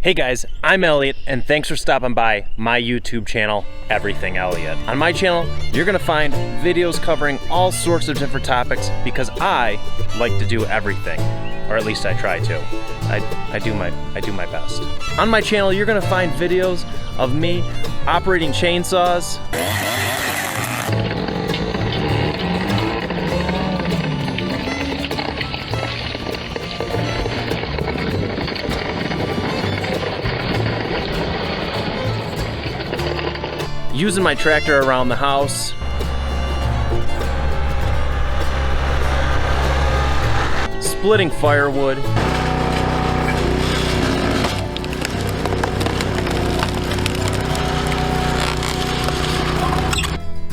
Hey guys, I'm Elliott, and thanks for stopping by my YouTube channel, Everything Elliott. On my channel, you're gonna find videos covering all sorts of different topics because I like to do everything, or at least I try to. I do my best. On my channel, you're gonna find videos of me operating chainsaws, using my tractor around the house, splitting firewood,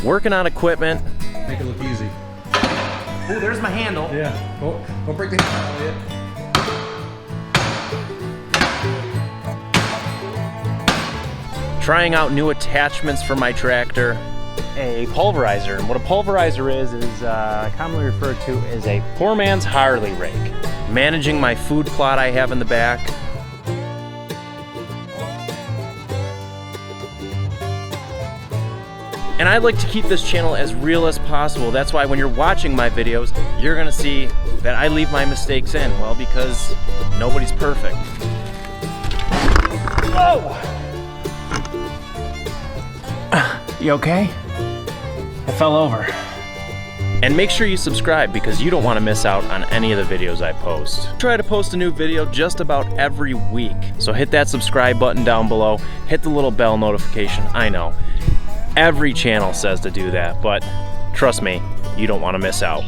working on equipment. Make it look easy. Oh, there's my handle. Yeah. Oh, don't break the handle, Elliott. Trying out new attachments for my tractor. A pulverizer, and what a pulverizer is commonly referred to as a poor man's Harley rake. Managing my food plot I have in the back. And I like to keep this channel as real as possible. That's why when you're watching my videos, you're gonna see that I leave my mistakes in. Well, because nobody's perfect. Oh! You okay? I fell over. And make sure you subscribe because you don't want to miss out on any of the videos I post. I try to post a new video just about every week. So hit that subscribe button down below, hit the little bell notification. I know, every channel says to do that, but trust me, you don't want to miss out.